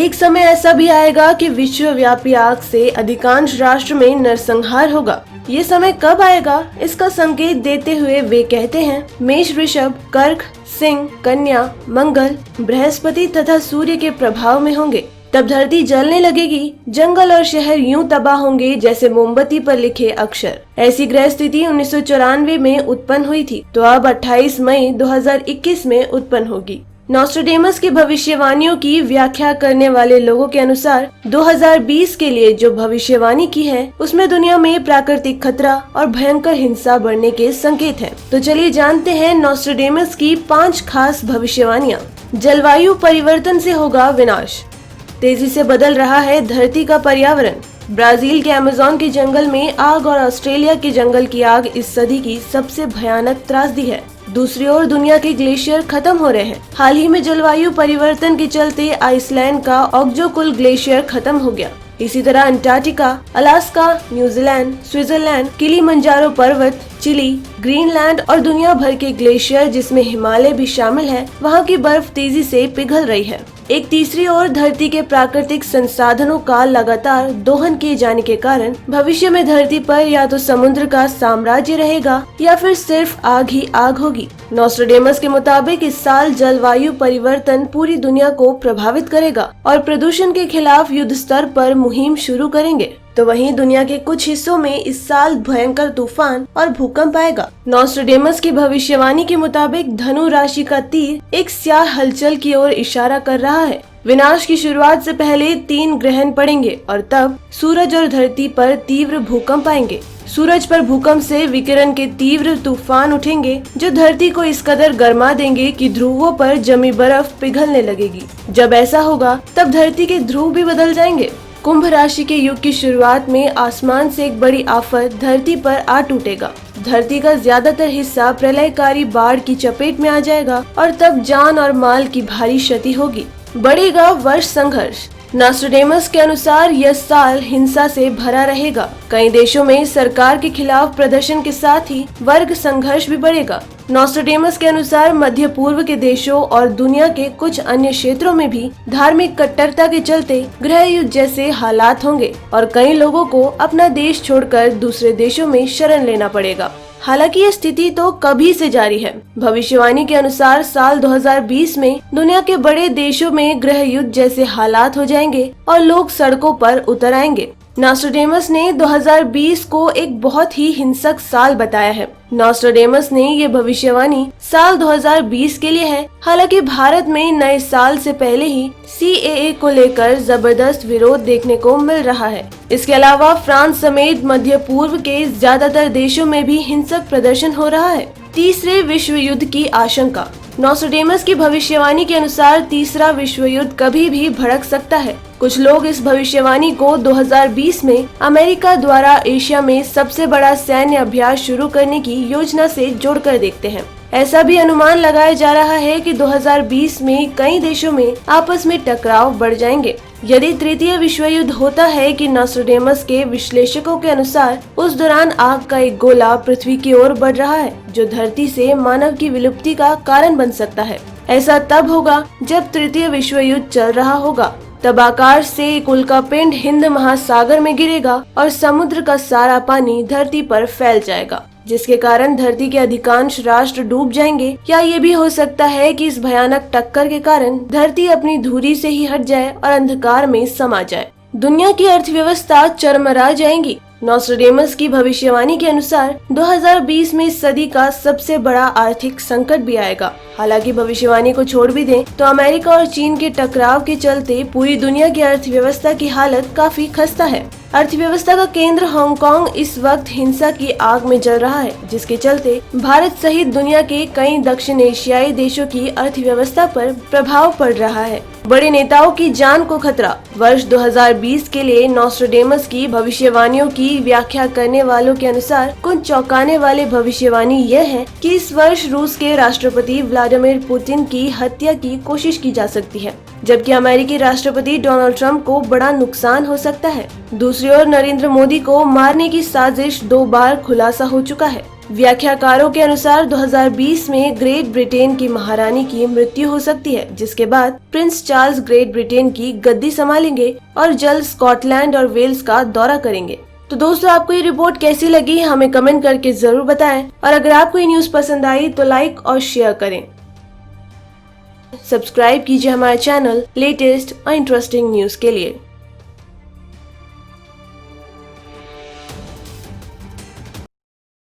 एक समय ऐसा भी आएगा कि विश्वव्यापी आग से अधिकांश राष्ट्र में नरसंहार होगा। ये समय कब आएगा, इसका संकेत देते हुए वे कहते हैं, मेष, वृषभ, कर्क, सिंह, कन्या, मंगल, बृहस्पति तथा सूर्य के प्रभाव में होंगे। तब धरती जलने लगेगी, जंगल और शहर यूं तबाह होंगे जैसे मोमबत्ती पर लिखे अक्षर। ऐसी ग्रह स्थिति 1994 में उत्पन्न हुई थी, तो अब 28 मई 2021 में उत्पन्न होगी। नॉस्ट्रेडेमस की भविष्यवाणियों की व्याख्या करने वाले लोगों के अनुसार 2020 के लिए जो भविष्यवाणी की है, उसमें दुनिया में प्राकृतिक खतरा और भयंकर हिंसा बढ़ने के संकेत हैं। तो चलिए जानते हैं नॉस्ट्रेडेमस की 5 खास भविष्यवाणियाँ। जलवायु परिवर्तन से होगा विनाश। तेजी से बदल रहा है धरती का पर्यावरण। ब्राजील के अमेज़न के जंगल में आग और ऑस्ट्रेलिया के जंगल की आग इस सदी की सबसे भयानक त्रासदी है। दूसरी ओर दुनिया के ग्लेशियर खत्म हो रहे हैं। हाल ही में जलवायु परिवर्तन के चलते आइसलैंड का ऑक्जोकुल ग्लेशियर खत्म हो गया। इसी तरह Antarctica, Alaska, New Zealand, Switzerland, Kilimanjaro पर्वत, चिली, ग्रीनलैंड और दुनिया भर के ग्लेशियर जिसमें हिमालय भी शामिल है, वहाँ की बर्फ तेजी से पिघल रही है। एक तीसरी ओर धरती के प्राकृतिक संसाधनों का लगातार दोहन किए जाने के कारण भविष्य में धरती पर या तो समुद्र का साम्राज्य रहेगा या फिर सिर्फ आग ही आग होगी। नॉस्ट्रेडेमस के मुताबिक इस साल जलवायु परिवर्तन पूरी दुनिया को प्रभावित करेगा और प्रदूषण के खिलाफ युद्ध स्तर पर मुहिम शुरू करेंगे। तो वहीं दुनिया के कुछ हिस्सों में इस साल भयंकर तूफान और भूकंप आएगा। नॉस्ट्रेडेमस की भविष्यवाणी के मुताबिक धनु राशि का तीर एक स्याह हलचल की ओर इशारा कर रहा है। विनाश की शुरुआत से पहले 3 ग्रहण पड़ेंगे और तब सूरज और धरती पर तीव्र भूकंप आएंगे। सूरज पर भूकंप से विकिरण के तीव्र तूफान उठेंगे जो धरती को इस कदर गर्मा देंगे कि ध्रुवों पर जमी बर्फ पिघलने लगेगी। जब ऐसा होगा तब धरती के ध्रुव भी बदल जाएंगे। कुंभ राशि के युग की शुरुआत में आसमान से एक बड़ी आफत धरती पर आ टूटेगा। धरती का ज्यादातर हिस्सा प्रलयकारी बाढ़ की चपेट में आ जाएगा और तब जान और माल की भारी क्षति होगी। बढ़ेगा वर्ष संघर्ष। नॉस्ट्रेडेमस के अनुसार यह साल हिंसा से भरा रहेगा। कई देशों में सरकार के खिलाफ प्रदर्शन के साथ ही वर्ग संघर्ष भी बढ़ेगा। नॉस्ट्रेडेमस के अनुसार मध्य पूर्व के देशों और दुनिया के कुछ अन्य क्षेत्रों में भी धार्मिक कट्टरता के चलते गृह युद्ध जैसे हालात होंगे और कई लोगों को अपना देश छोड़कर दूसरे देशों में शरण लेना पड़ेगा। हालांकि ये स्थिति तो कभी से जारी है। भविष्यवाणी के अनुसार साल 2020 में दुनिया के बड़े देशों में गृह युद्ध जैसे हालात हो जाएंगे और लोग सड़कों पर उतर आएंगे। नॉस्ट्रेडेमस ने 2020 को एक बहुत ही हिंसक साल बताया है। नॉस्ट्रेडेमस ने ये भविष्यवाणी साल 2020 के लिए है। हालांकि भारत में नए साल से पहले ही CAA को लेकर जबरदस्त विरोध देखने को मिल रहा है। इसके अलावा फ्रांस समेत मध्य पूर्व के ज्यादातर देशों में भी हिंसक प्रदर्शन हो रहा है। तीसरे विश्व युद्ध की आशंका। नॉस्ट्रेडेमस की भविष्यवाणी के अनुसार तीसरा विश्व युद्ध कभी भी भड़क सकता है। कुछ लोग इस भविष्यवाणी को 2020 में अमेरिका द्वारा एशिया में सबसे बड़ा सैन्य अभ्यास शुरू करने की योजना से जोड़कर देखते हैं। ऐसा भी अनुमान लगाया जा रहा है कि 2020 में कई देशों में आपस में टकराव बढ़ जाएंगे। यदि तृतीय विश्व युद्ध होता है कि नॉस्ट्रेडेमस के विश्लेषकों के अनुसार उस दौरान आग का एक गोला पृथ्वी की ओर बढ़ रहा है जो धरती से मानव की विलुप्ति का कारण बन सकता है। ऐसा तब होगा जब तृतीय विश्व युद्ध चल रहा होगा। तब आकाश से एक उल्कापिंड हिंद महासागर में गिरेगा और समुद्र का सारा पानी धरती पर फैल जाएगा, जिसके कारण धरती के अधिकांश राष्ट्र डूब जाएंगे। या ये भी हो सकता है कि इस भयानक टक्कर के कारण धरती अपनी धुरी से ही हट जाए और अंधकार में समा जाए। दुनिया की अर्थव्यवस्था चरमरा जाएंगी। नॉस्ट्रेडेमस की भविष्यवाणी के अनुसार 2020 में इस सदी का सबसे बड़ा आर्थिक संकट भी आएगा। हालांकि भविष्यवाणी को छोड़ भी दें तो अमेरिका और चीन के टकराव के चलते पूरी दुनिया की अर्थव्यवस्था की हालत काफी खस्ता है। अर्थव्यवस्था का केंद्र हांगकांग इस वक्त हिंसा की आग में जल रहा है, जिसके चलते भारत सहित दुनिया के कई दक्षिण एशियाई देशों की अर्थव्यवस्था पर प्रभाव पड़ रहा है। बड़े नेताओं की जान को खतरा। वर्ष 2020 के लिए नॉस्ट्रेडेमस की भविष्यवाणियों की व्याख्या करने वालों के अनुसार कुछ चौंकाने वाले भविष्यवाणी यह है कि इस वर्ष रूस के राष्ट्रपति व्लादिमीर पुतिन की हत्या की कोशिश की जा सकती है, जबकि अमेरिकी राष्ट्रपति डोनाल्ड ट्रंप को बड़ा नुकसान हो सकता है। दूसरी ओर नरेंद्र मोदी को मारने की साजिश 2 बार खुलासा हो चुका है। व्याख्याकारों के अनुसार 2020 में ग्रेट ब्रिटेन की महारानी की मृत्यु हो सकती है, जिसके बाद प्रिंस चार्ल्स ग्रेट ब्रिटेन की गद्दी संभालेंगे और जल्द स्कॉटलैंड और वेल्स का दौरा करेंगे। तो दोस्तों, आपको ये रिपोर्ट कैसी लगी हमें कमेंट करके जरूर बताएं, और अगर आपको ये न्यूज पसंद आई तो लाइक और शेयर करें। सब्सक्राइब कीजिए हमारे चैनल लेटेस्ट और इंटरेस्टिंग न्यूज के लिए।